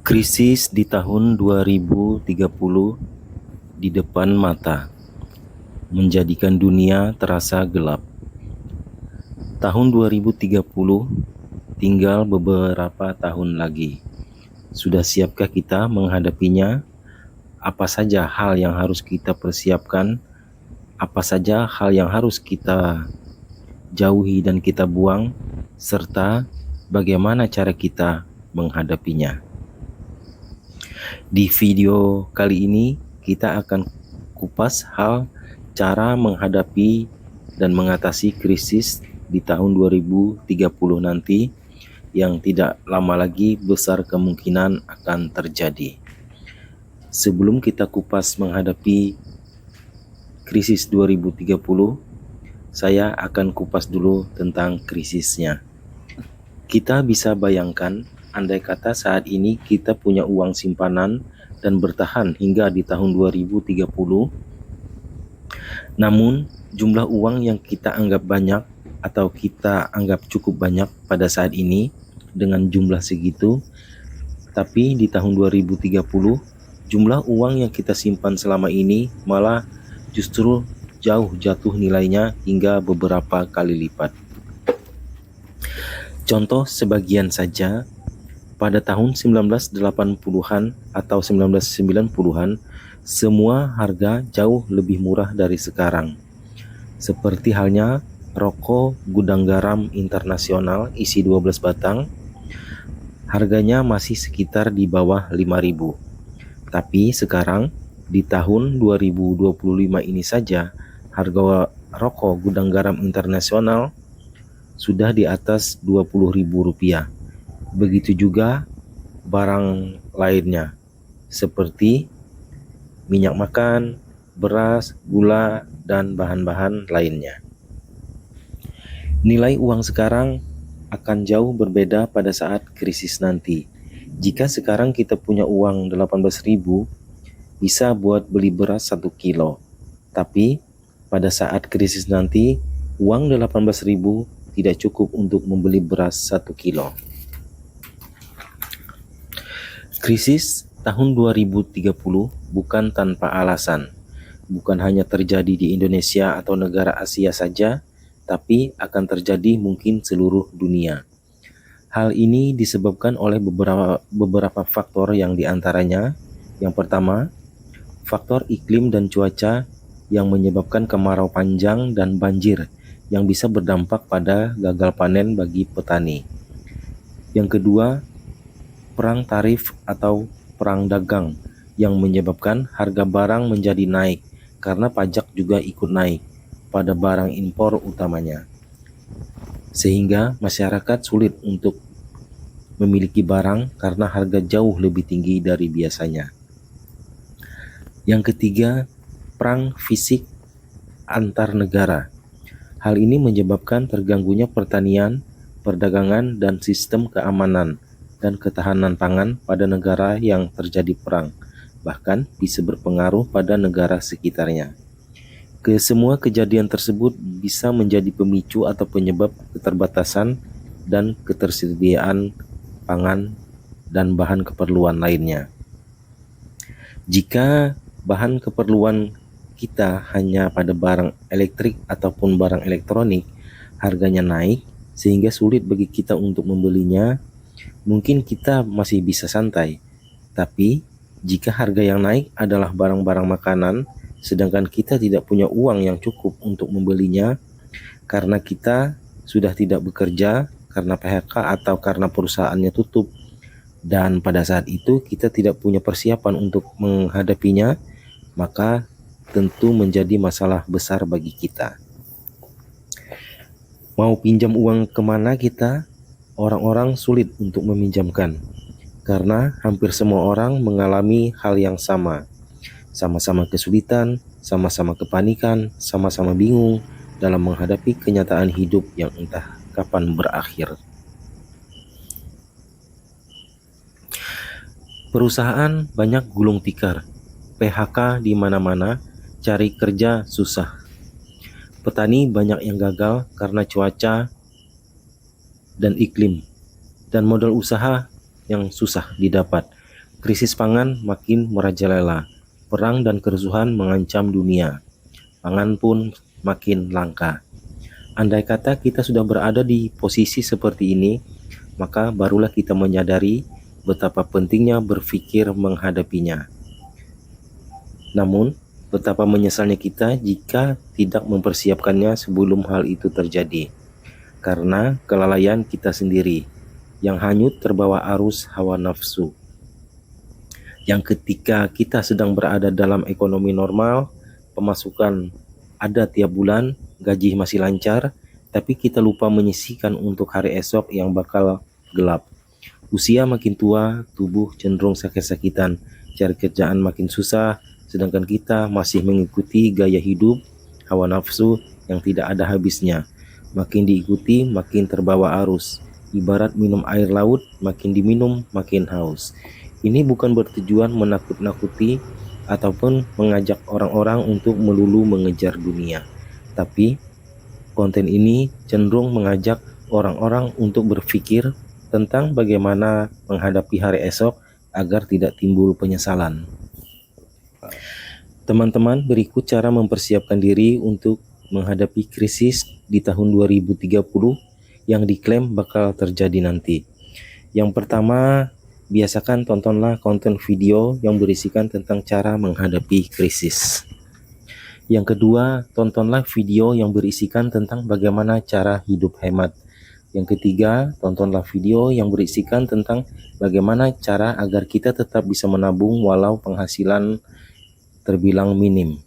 Krisis di tahun 2030 di depan mata, menjadikan dunia terasa gelap. Tahun 2030 tinggal beberapa tahun lagi. Sudah siapkah kita menghadapinya? Apa saja hal yang harus kita persiapkan? Apa saja hal yang harus kita jauhi dan kita buang? Serta bagaimana cara kita menghadapinya? Di video kali ini kita akan kupas hal cara menghadapi dan mengatasi krisis di tahun 2030 nanti yang tidak lama lagi besar kemungkinan akan terjadi. Sebelum kita kupas menghadapi krisis 2030, saya akan kupas dulu tentang krisisnya. Kita bisa bayangkan, andai kata saat ini kita punya uang simpanan dan bertahan hingga di tahun 2030, namun jumlah uang yang kita anggap banyak atau kita anggap cukup banyak pada saat ini dengan jumlah segitu, tapi di tahun 2030 jumlah uang yang kita simpan selama ini malah justru jauh jatuh nilainya hingga beberapa kali lipat. Contoh sebagian saja, pada tahun 1980-an atau 1990-an, semua harga jauh lebih murah dari sekarang. Seperti halnya rokok Gudang Garam Internasional isi 12 batang, harganya masih sekitar di bawah 5.000. Tapi sekarang, di tahun 2025 ini saja, harga rokok Gudang Garam Internasional sudah di atas Rp20.000. Begitu juga barang lainnya seperti minyak makan, beras, gula, dan bahan-bahan lainnya. Nilai uang sekarang akan jauh berbeda pada saat krisis nanti. Jika sekarang kita punya uang 18.000, bisa buat beli beras 1 kilo. Tapi pada saat krisis nanti, uang 18.000 tidak cukup untuk membeli beras 1 kilo. Krisis tahun 2030 bukan tanpa alasan. Bukan hanya terjadi di Indonesia atau negara Asia saja, tapi akan terjadi mungkin seluruh dunia. Hal ini disebabkan oleh beberapa faktor yang diantaranya, yang pertama, faktor iklim dan cuaca yang menyebabkan kemarau panjang dan banjir yang bisa berdampak pada gagal panen bagi petani. Yang kedua, perang tarif atau perang dagang yang menyebabkan harga barang menjadi naik karena pajak juga ikut naik pada barang impor utamanya. Sehingga masyarakat sulit untuk memiliki barang karena harga jauh lebih tinggi dari biasanya. Yang ketiga, perang fisik antar negara. Hal ini menyebabkan terganggunya pertanian, perdagangan, dan sistem keamanan dan ketahanan pangan pada negara yang terjadi perang, bahkan bisa berpengaruh pada negara sekitarnya. Kesemua kejadian tersebut bisa menjadi pemicu atau penyebab keterbatasan dan ketersediaan pangan dan bahan keperluan lainnya. Jika bahan keperluan kita hanya pada barang elektrik ataupun barang elektronik, harganya naik sehingga sulit bagi kita untuk membelinya, mungkin kita masih bisa santai. Tapi jika harga yang naik adalah barang-barang makanan, sedangkan kita tidak punya uang yang cukup untuk membelinya karena kita sudah tidak bekerja, karena PHK atau karena perusahaannya tutup, dan pada saat itu kita tidak punya persiapan untuk menghadapinya, maka tentu menjadi masalah besar bagi kita. Mau pinjam uang kemana kita? Orang-orang sulit untuk meminjamkan, karena hampir semua orang mengalami hal yang sama. Sama-sama kesulitan, sama-sama kepanikan, sama-sama bingung dalam menghadapi kenyataan hidup yang entah kapan berakhir. Perusahaan banyak gulung tikar, PHK di mana-mana, cari kerja susah. Petani banyak yang gagal karena cuaca dan iklim, dan modal usaha yang susah didapat. Krisis pangan makin merajalela. Perang dan kerusuhan mengancam dunia. Pangan pun makin langka. Andai kata kita sudah berada di posisi seperti ini, maka barulah kita menyadari betapa pentingnya berpikir menghadapinya. Namun, betapa menyesalnya kita jika tidak mempersiapkannya sebelum hal itu terjadi. Karena kelalaian kita sendiri yang hanyut terbawa arus hawa nafsu. Yang ketika kita sedang berada dalam ekonomi normal, pemasukan ada tiap bulan, gaji masih lancar, tapi kita lupa menyisihkan untuk hari esok yang bakal gelap. Usia makin tua, tubuh cenderung sakit-sakitan, cari kerjaan makin susah, sedangkan kita masih mengikuti gaya hidup, hawa nafsu yang tidak ada habisnya. Makin diikuti, makin terbawa arus. Ibarat minum air laut, makin diminum, makin haus. Ini bukan bertujuan menakut-nakuti ataupun mengajak orang-orang untuk melulu mengejar dunia. Tapi konten ini cenderung mengajak orang-orang untuk berpikir tentang bagaimana menghadapi hari esok agar tidak timbul penyesalan. Teman-teman, berikut cara mempersiapkan diri untuk menghadapi krisis di tahun 2030 yang diklaim bakal terjadi nanti. Yang pertama, biasakan tontonlah konten video yang berisikan tentang cara menghadapi krisis. Yang kedua, tontonlah video yang berisikan tentang bagaimana cara hidup hemat. Yang ketiga, tontonlah video yang berisikan tentang bagaimana cara agar kita tetap bisa menabung walau penghasilan terbilang minim.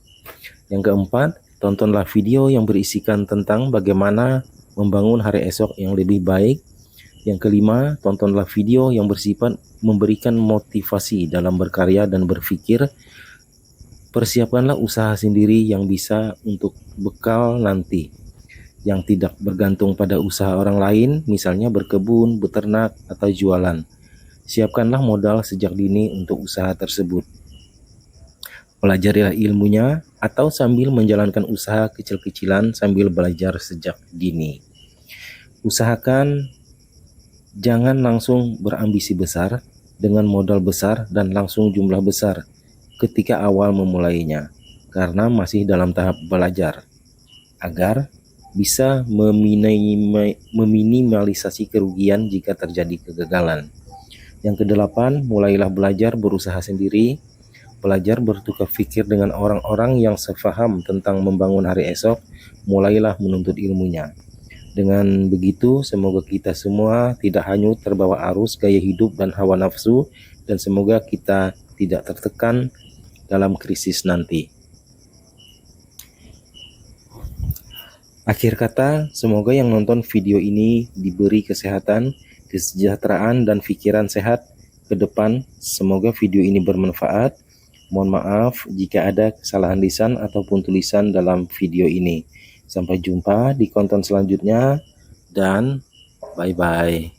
Yang keempat, tontonlah video yang berisikan tentang bagaimana membangun hari esok yang lebih baik. Yang kelima, tontonlah video yang bersifat memberikan motivasi dalam berkarya dan berpikir. Persiapkanlah usaha sendiri yang bisa untuk bekal nanti, yang tidak bergantung pada usaha orang lain, misalnya berkebun, beternak, atau jualan. Siapkanlah modal sejak dini untuk usaha tersebut. Pelajarilah ilmunya atau sambil menjalankan usaha kecil-kecilan sambil belajar sejak dini. Usahakan jangan langsung berambisi besar dengan modal besar dan langsung jumlah besar ketika awal memulainya, karena masih dalam tahap belajar, agar bisa meminimalisasi kerugian jika terjadi kegagalan. Yang kedelapan, mulailah belajar berusaha sendiri, belajar bertukar pikir dengan orang-orang yang sefaham tentang membangun hari esok, mulailah menuntut ilmunya. Dengan begitu, semoga kita semua tidak hanyut terbawa arus gaya hidup dan hawa nafsu, dan semoga kita tidak tertekan dalam krisis nanti. Akhir kata, semoga yang nonton video ini diberi kesehatan, kesejahteraan, dan pikiran sehat ke depan. Semoga video ini bermanfaat. Mohon maaf jika ada kesalahan lisan ataupun tulisan dalam video ini. Sampai jumpa di konten selanjutnya dan bye-bye.